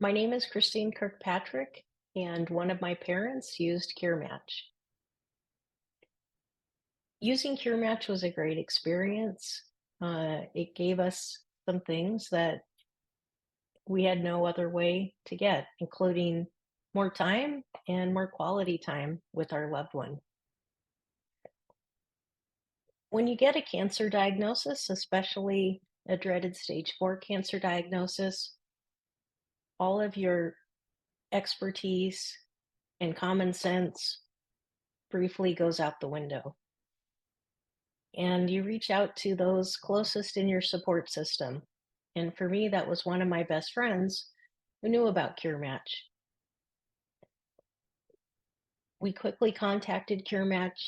My name is Christine Kirkpatrick, and one of my parents used CureMatch. Using CureMatch was a great experience. It gave us some things that we had no other way to get, including more time and more quality time with our loved one. When you get a cancer diagnosis, especially a dreaded stage 4 cancer diagnosis, all of your expertise and common sense briefly goes out the window. And you reach out to those closest in your support system. And for me, that was one of my best friends who knew about CureMatch. We quickly contacted CureMatch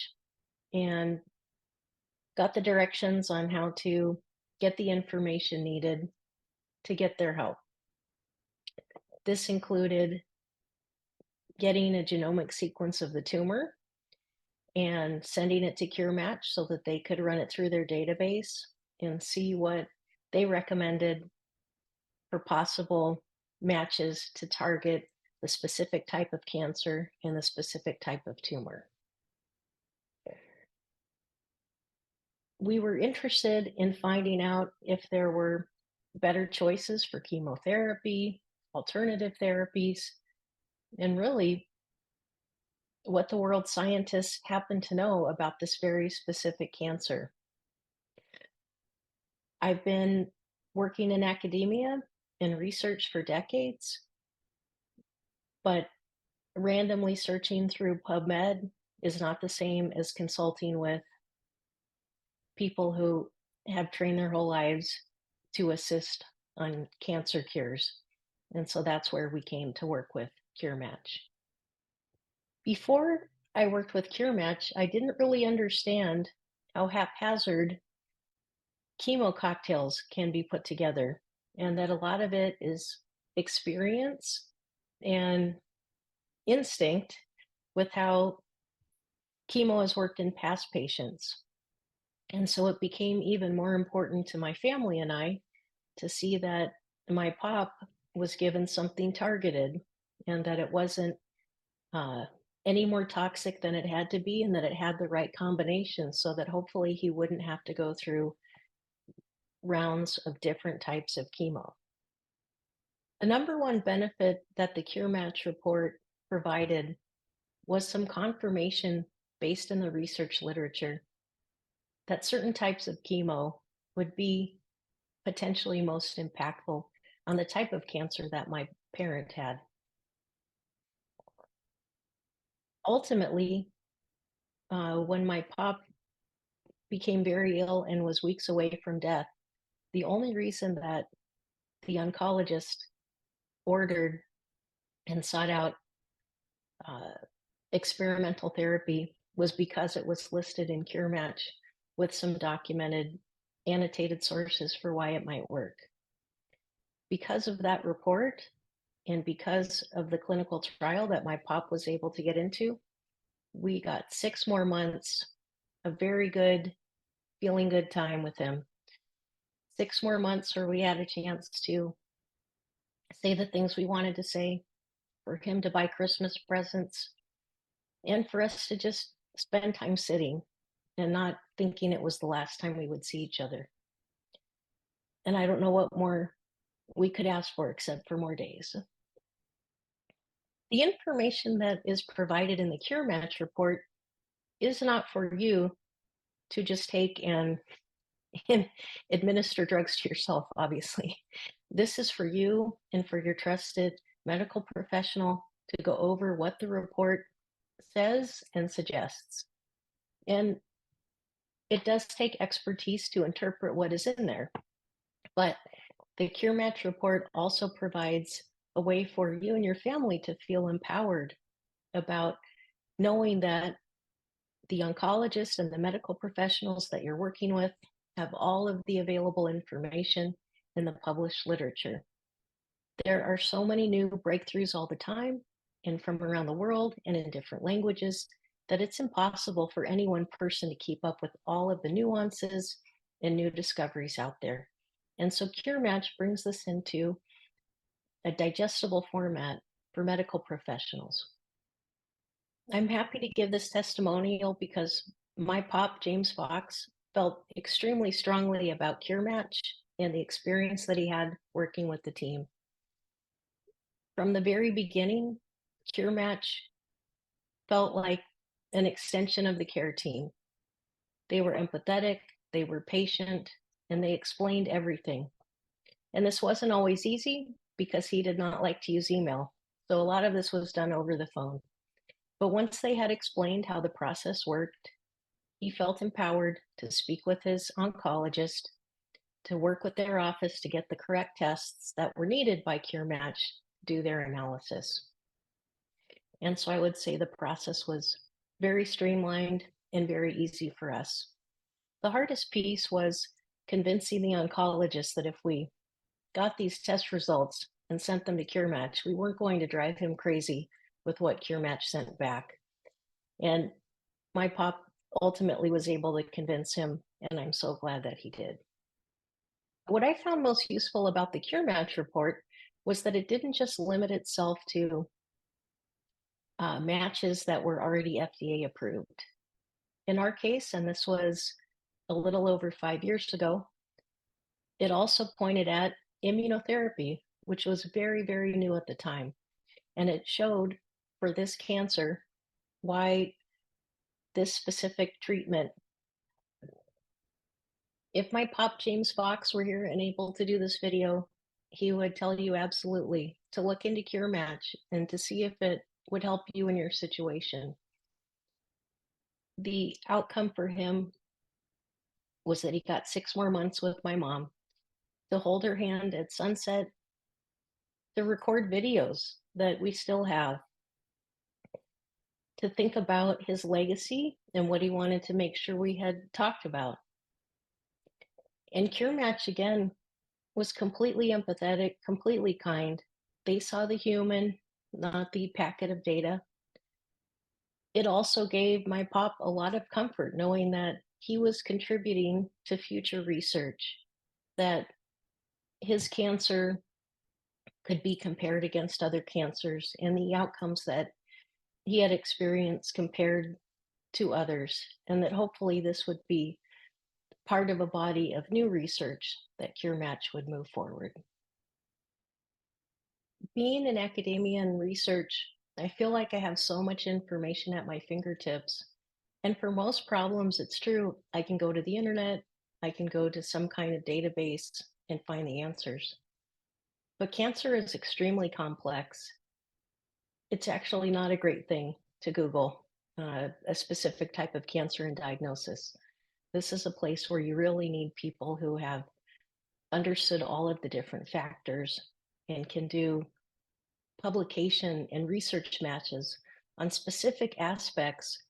and got the directions on how to get the information needed to get their help. This included getting a genomic sequence of the tumor and sending it to CureMatch so that they could run it through their database and see what they recommended for possible matches to target the specific type of cancer and the specific type of tumor. We were interested in finding out if there were better choices for chemotherapy, alternative therapies, and really what the world scientists happen to know about this very specific cancer. I've been working in academia and research for decades, but randomly searching through PubMed is not the same as consulting with people who have trained their whole lives to assist on cancer cures. And so that's where we came to work with CureMatch. Before I worked with CureMatch, I didn't really understand how haphazard chemo cocktails can be put together, and that a lot of it is experience and instinct with how chemo has worked in past patients. And so it became even more important to my family and I to see that my pop was given something targeted and that it wasn't any more toxic than it had to be, and that it had the right combination so that hopefully he wouldn't have to go through rounds of different types of chemo. The number one benefit that the CureMatch report provided was some confirmation based in the research literature that certain types of chemo would be potentially most impactful on the type of cancer that my parent had. Ultimately, when my pop became very ill and was weeks away from death, the only reason that the oncologist ordered and sought out experimental therapy was because it was listed in CureMatch with some documented annotated sources for why it might work. Because of that report and because of the clinical trial that my pop was able to get into, we got 6 more months of very good, feeling good time with him. 6 more months where we had a chance to say the things we wanted to say, for him to buy Christmas presents, and for us to just spend time sitting and not thinking it was the last time we would see each other. And I don't know what more we could ask for except for more days. The information that is provided in the CureMatch report is not for you to just take and administer drugs to yourself, obviously. This is for you and for your trusted medical professional to go over what the report says and suggests. And it does take expertise to interpret what is in there. But the CureMatch report also provides a way for you and your family to feel empowered about knowing that the oncologist and the medical professionals that you're working with have all of the available information in the published literature. There are so many new breakthroughs all the time and from around the world and in different languages that it's impossible for any one person to keep up with all of the nuances and new discoveries out there. And so CureMatch brings this into a digestible format for medical professionals. I'm happy to give this testimonial because my pop, James Fox, felt extremely strongly about CureMatch and the experience that he had working with the team. From the very beginning, CureMatch felt like an extension of the care team. They were empathetic, they were patient, and they explained everything. And this wasn't always easy because he did not like to use email. So a lot of this was done over the phone. But once they had explained how the process worked, he felt empowered to speak with his oncologist, to work with their office to get the correct tests that were needed by CureMatch to do their analysis. And so I would say the process was very streamlined and very easy for us. The hardest piece was convincing the oncologist that if we got these test results and sent them to CureMatch, we weren't going to drive him crazy with what CureMatch sent back. And my pop ultimately was able to convince him, and I'm so glad that he did. What I found most useful about the CureMatch report was that it didn't just limit itself to matches that were already FDA approved. In our case, and this was a little over 5 years ago, it also pointed at immunotherapy, which was very, very new at the time. And it showed for this cancer why this specific treatment. If my pop James Fox were here and able to do this video, he would tell you absolutely to look into CureMatch and to see if it would help you in your situation. The outcome for him was that he got 6 more months with my mom to hold her hand at sunset, to record videos that we still have, to think about his legacy and what he wanted to make sure we had talked about. And CureMatch, again, was completely empathetic, completely kind. They saw the human, not the packet of data. It also gave my pop a lot of comfort knowing that he was contributing to future research, that his cancer could be compared against other cancers and the outcomes that he had experienced compared to others, and that hopefully this would be part of a body of new research that CureMatch would move forward. Being in academia and research, I feel like I have so much information at my fingertips. And for most problems, it's true. I can go to the internet, I can go to some kind of database and find the answers. But cancer is extremely complex. It's actually not a great thing to Google a specific type of cancer and diagnosis. This is a place where you really need people who have understood all of the different factors and can do publication and research matches on specific aspects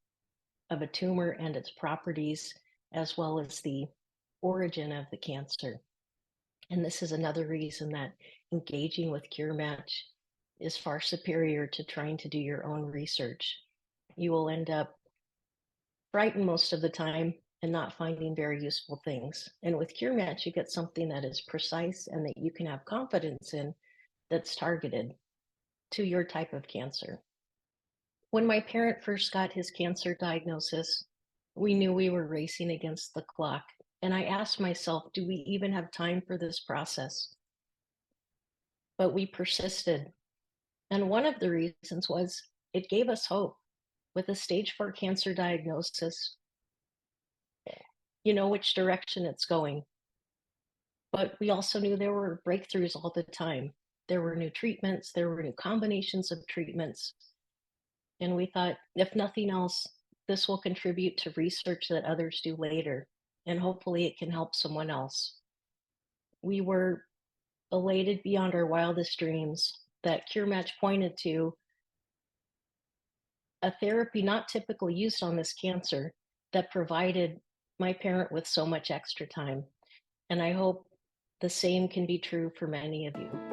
of a tumor and its properties, as well as the origin of the cancer. And this is another reason that engaging with CureMatch is far superior to trying to do your own research. You will end up frightened most of the time and not finding very useful things. And with CureMatch, you get something that is precise and that you can have confidence in, that's targeted to your type of cancer. When my parent first got his cancer diagnosis, we knew we were racing against the clock. And I asked myself, do we even have time for this process? But we persisted. And one of the reasons was it gave us hope. With a stage 4 cancer diagnosis, you know which direction it's going. But we also knew there were breakthroughs all the time. There were new treatments, there were new combinations of treatments. And we thought, if nothing else, this will contribute to research that others do later, and hopefully it can help someone else. We were elated beyond our wildest dreams that CureMatch pointed to a therapy not typically used on this cancer that provided my parent with so much extra time. And I hope the same can be true for many of you.